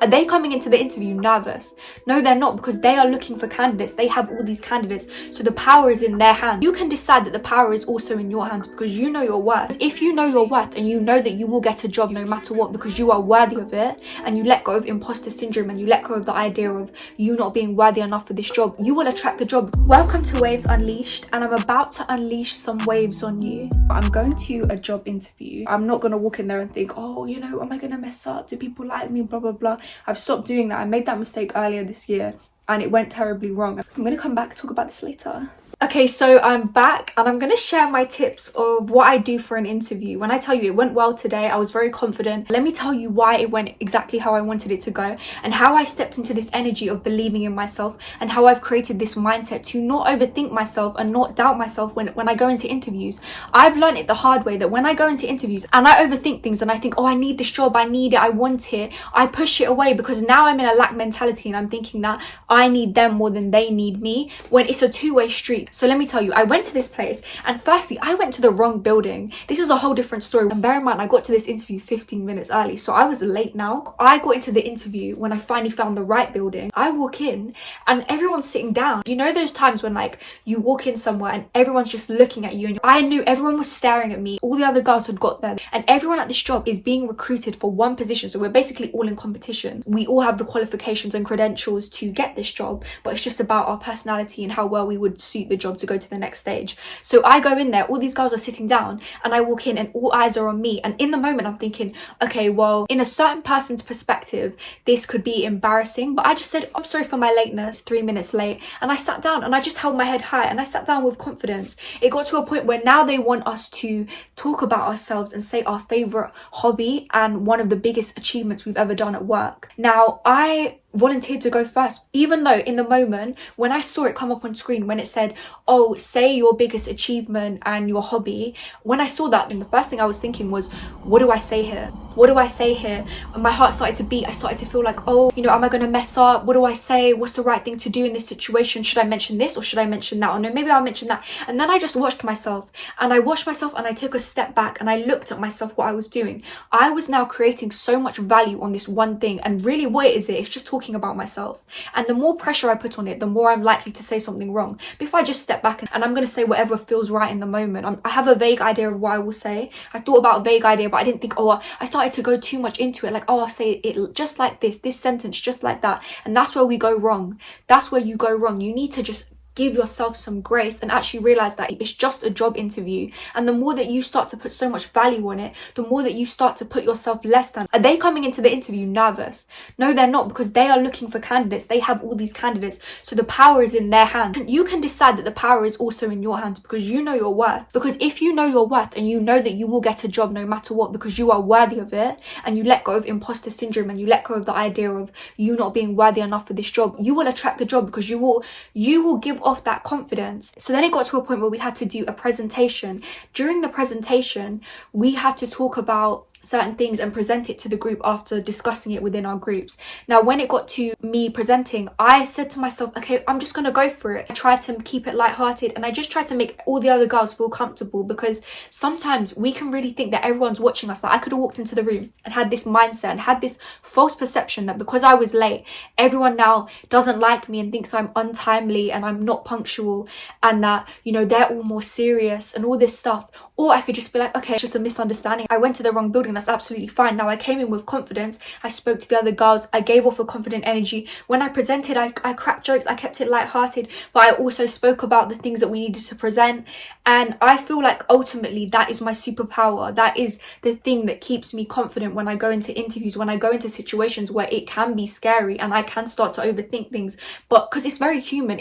Are they coming into the interview nervous? No, they're not, because they are looking for candidates. They have all these candidates, so the power is in their hands. You can decide that the power is also in your hands because you know your worth. If you know your worth and you know that you will get a job no matter what because you are worthy of it, and you let go of imposter syndrome and you let go of the idea of you not being worthy enough for this job, you will attract the job. Welcome to Waves Unleashed, and I'm about to unleash some waves on you. I'm going to a job interview. I'm not going to walk in there and think, oh, you know, am I going to mess up? Do people like me? Blah, blah, blah. I've stopped doing that. I made that mistake earlier this year and it went terribly wrong. I'm going to come back and talk about this later. Okay, so I'm back and I'm going to share my tips of what I do for an interview. When I tell you it went well today, I was very confident. Let me tell you why it went exactly how I wanted it to go, and how I stepped into this energy of believing in myself, and how I've created this mindset to not overthink myself and not doubt myself when I go into interviews. I've learned it the hard way that when I go into interviews and I overthink things and I think, oh, I need this job, I need it, I want it, I push it away because now I'm in a lack mentality and I'm thinking that I need them more than they need me, when it's a two-way street. So let me tell you, I went to this place and firstly, I went to the wrong building. This is a whole different story. And bear in mind, I got to this interview 15 minutes early, so I was late now. I got into the interview when I finally found the right building. I walk in and everyone's sitting down. You know those times when like you walk in somewhere and everyone's just looking at you, and I knew everyone was staring at me. All the other girls had got there, and everyone at this job is being recruited for one position. So we're basically all in competition. We all have the qualifications and credentials to get this job, but it's just about our personality and how well we would suit the job to go to the next stage. So I go in there, all these girls are sitting down, and I walk in and all eyes are on me. And in the moment I'm thinking, okay, well, in a certain person's perspective this could be embarrassing, but I just said, I'm sorry for my lateness, 3 minutes late, and I sat down and I just held my head high and I sat down with confidence. It got to a point where now they want us to talk about ourselves and say our favorite hobby and one of the biggest achievements we've ever done at work. Now I volunteered to go first, even though in the moment when I saw it come up on screen, when it said, oh, say your biggest achievement and your hobby, when I saw that, then the first thing I was thinking was, what do I say here? What do I say here? And my heart started to beat. I started to feel like, oh, you know, am I going to mess up? What do I say? What's the right thing to do in this situation? Should I mention this or should I mention that? Or no, maybe I'll mention that. And then I just watched myself, and I watched myself and I took a step back and I looked at myself, what I was doing. I was now creating so much value on this one thing, and really what is it? It's just talking about myself. And the more pressure I put on it, the more I'm likely to say something wrong. But if I just step back and I'm going to say whatever feels right in the moment, I have a vague idea of what I will say. I thought about a vague idea, but I didn't think, oh, I started to go too much into it, like, oh, I'll say it just like this sentence just like that. And that's where we go wrong. That's where you go wrong. You need to just give yourself some grace and actually realize that it's just a job interview. And the more that you start to put so much value on it, the more that you start to put yourself less than. Are they coming into the interview nervous? No, they're not, because they are looking for candidates. They have all these candidates, so the power is in their hands. You can decide that the power is also in your hands because you know your worth. Because if you know your worth and you know that you will get a job no matter what because you are worthy of it, and you let go of imposter syndrome and you let go of the idea of you not being worthy enough for this job, you will attract the job because you will give off that confidence. So then it got to a point where we had to do a presentation. During the presentation, we had to talk about certain things and present it to the group after discussing it within our groups. Now, when it got to me presenting, I said to myself, okay, I'm just gonna go for it. I tried to keep it lighthearted, and I just tried to make all the other girls feel comfortable, because sometimes we can really think that everyone's watching us. Like, I could have walked into the room and had this mindset and had this false perception that because I was late, everyone now doesn't like me and thinks I'm untimely and I'm not punctual, and that, you know, they're all more serious and all this stuff. Or I could just be like, okay, it's just a misunderstanding. I went to the wrong building. That's absolutely fine. Now I came in with confidence. I spoke to the other girls. I gave off a confident energy. When I presented, I cracked jokes. I kept it lighthearted, but I also spoke about the things that we needed to present. And I feel like ultimately that is my superpower. That is the thing that keeps me confident when I go into interviews, when I go into situations where it can be scary and I can start to overthink things. But because it's very human,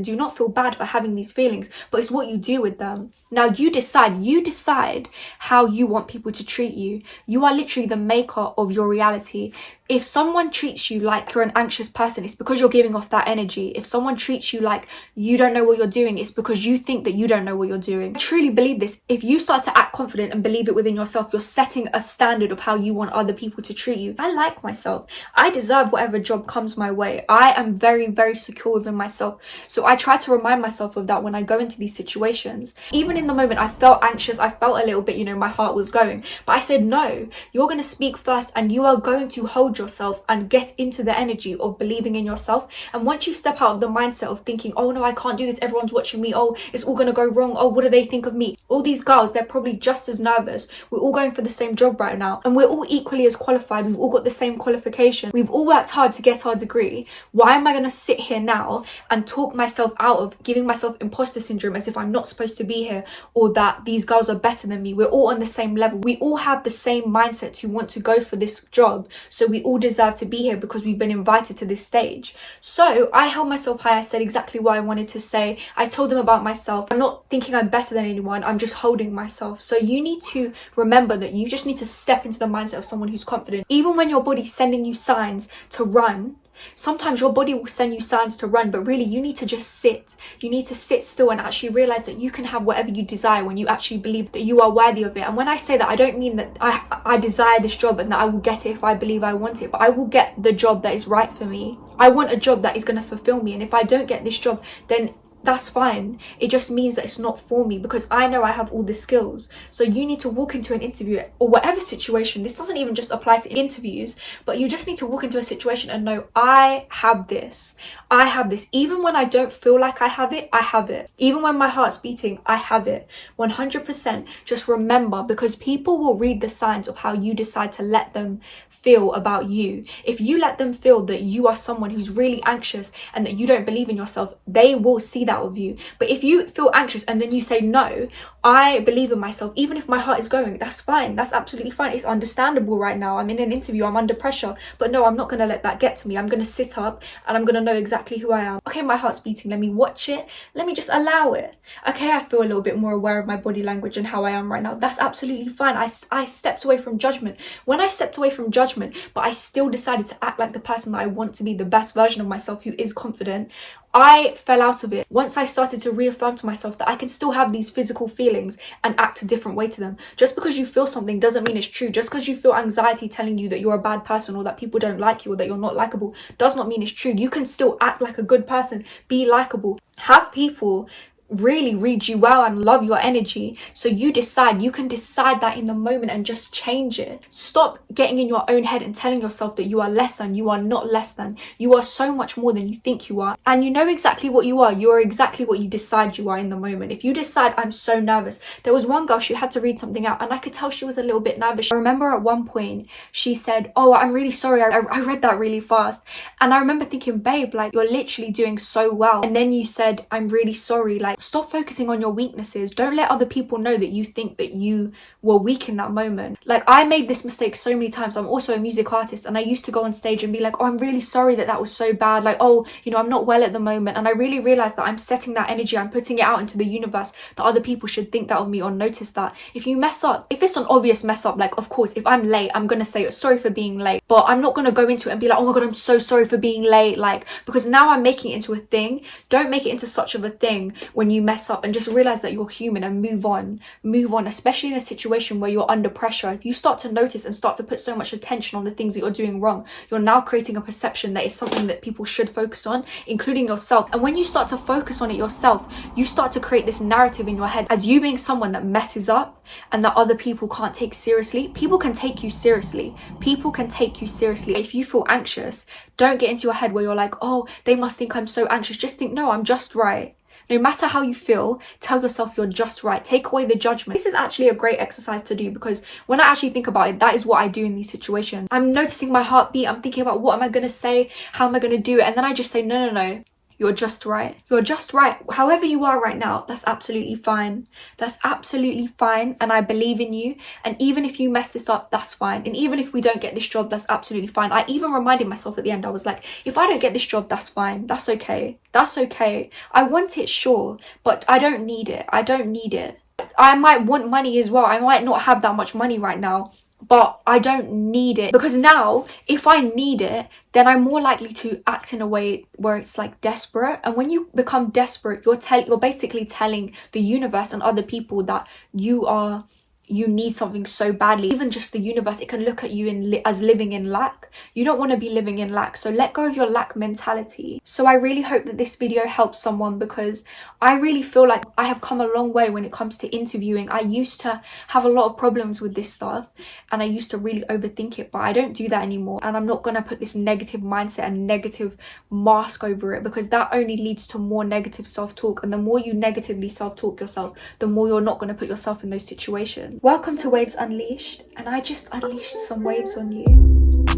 Do not feel bad for having these feelings, but it's what you do with them. Now you decide how you want people to treat you. You are literally the maker of your reality. If someone treats you like you're an anxious person, it's because you're giving off that energy. If someone treats you like you don't know what you're doing, it's because you think that you don't know what you're doing. I truly believe this. If you start to act confident and believe it within yourself, you're setting a standard of how you want other people to treat you. I like myself. I deserve whatever job comes my way. I am very, very secure within myself. So I try to remind myself of that when I go into these situations. Even in the moment, I felt anxious. I felt a little bit, you know, my heart was going. But I said, no, you're going to speak first and you are going to hold build yourself and get into the energy of believing in yourself. And once you step out of the mindset of thinking, oh no, I can't do this, everyone's watching me, oh, it's all gonna go wrong, oh, what do they think of me? All these girls, they're probably just as nervous. We're all going for the same job right now, and we're all equally as qualified. We've all got the same qualification. We've all worked hard to get our degree. Why am I gonna sit here now and talk myself out of giving myself imposter syndrome as if I'm not supposed to be here, or that these girls are better than me? We're all on the same level. We all have the same mindset to want to go for this job, so we all deserve to be here because we've been invited to this stage. So I held myself high. I said exactly what I wanted to say. I told them about myself. I'm not thinking I'm better than anyone, I'm just holding myself. So you need to remember that you just need to step into the mindset of someone who's confident. Even when your body's sending you signs to run, sometimes your body will send you signs to run, but really you need to just sit. You need to sit still and actually realize that you can have whatever you desire when you actually believe that you are worthy of it. And when I say that, I don't mean that I desire this job and that I will get it if I believe I want it, but I will get the job that is right for me. I want a job that is going to fulfill me, and if I don't get this job, then that's fine. It just means that it's not for me, because I know I have all the skills. So you need to walk into an interview or whatever situation. This doesn't even just apply to interviews, but you just need to walk into a situation and know, I have this. I have this. Even when I don't feel like I have it, I have it. Even when my heart's beating, I have it. 100%. Just remember, because people will read the signs of how you decide to let them feel about you. If you let them feel that you are someone who's really anxious and that you don't believe in yourself, they will see that of you. But if you feel anxious and then you say, no, I believe in myself, even if my heart is going, that's fine. That's absolutely fine. It's understandable right now. I'm in an interview, I'm under pressure, but no, I'm not going to let that get to me. I'm going to sit up and I'm going to know exactly who I am. Okay, my heart's beating. Let me watch it. Let me just allow it. Okay, I feel a little bit more aware of my body language and how I am right now. That's absolutely fine. I stepped away from judgment. When I stepped away from judgment, but I still decided to act like the person that I want to be, the best version of myself who is confident, I fell out of it. Once I started to reaffirm to myself that I can still have these physical feelings and act a different way to them. Just because you feel something doesn't mean it's true. Just because you feel anxiety telling you that you're a bad person or that people don't like you or that you're not likable does not mean it's true. You can still act like a good person, be likable, have people really read you well and love your energy. So you can decide that in the moment and just change it. Stop getting in your own head and telling yourself that you are less than. You are not less than. You are so much more than you think you are, and you know exactly what you are. You are exactly what you decide you are in the moment. If you decide, I'm so nervous. There was one girl, she had to read something out and I could tell she was a little bit nervous. I remember at one point she said, oh, I'm really sorry, I read that really fast. And I remember thinking, babe, like, you're literally doing so well. And then you said, I'm really sorry. Like, stop focusing on your weaknesses. Don't let other people know that you think that you were weak in that moment. Like, I made this mistake so many times. I'm also a music artist, and I used to go on stage and be like, oh, I'm really sorry that was so bad. Like, oh, you know, I'm not well at the moment. And I really realized that I'm setting that energy, I'm putting it out into the universe, that other people should think that of me or notice that. If you mess up, if it's an obvious mess up, like, of course, if I'm late, I'm gonna say sorry for being late, but I'm not gonna go into it and be like, oh my god, I'm so sorry for being late. Like, because now I'm making it into a thing. Don't make it into such of a thing when you mess up, and just realize that you're human and move on, especially in a situation where you're under pressure. If you start to notice and start to put so much attention on the things that you're doing wrong, you're now creating a perception that is something that people should focus on, including yourself. And when you start to focus on it yourself, you start to create this narrative in your head as you being someone that messes up and that other people can't take seriously. People can take you seriously. People can take you seriously. If you feel anxious, don't get into your head where you're like, oh, they must think I'm so anxious. Just think, no, I'm just right. No matter how you feel, tell yourself you're just right. Take away the judgment. This is actually a great exercise to do, because when I actually think about it, that is what I do in these situations. I'm noticing my heartbeat. I'm thinking about, what am I going to say? How am I going to do it? And then I just say, no. You're just right. You're just right. However you are right now, that's absolutely fine. That's absolutely fine. And I believe in you. And even if you mess this up, that's fine. And even if we don't get this job, that's absolutely fine. I even reminded myself at the end, I was like, if I don't get this job, that's fine. That's okay. That's okay. I want it, sure, but I don't need it. I don't need it. I might want money as well. I might not have that much money right now, but I don't need it, because now if I need it, then I'm more likely to act in a way where it's like desperate. And when you become desperate, you're basically telling the universe and other people that you are you need something so badly. Even just the universe, it can look at you as living in lack. You don't want to be living in lack, so let go of your lack mentality. So I really hope that this video helps someone, because I really feel like I have come a long way when it comes to interviewing. I used to have a lot of problems with this stuff, and I used to really overthink it, but I don't do that anymore. And I'm not gonna put this negative mindset and negative mask over it, because that only leads to more negative self-talk, and the more you negatively self-talk yourself, the more you're not going to put yourself in those situations. Welcome to Waves Unleashed, and I just unleashed some waves on you.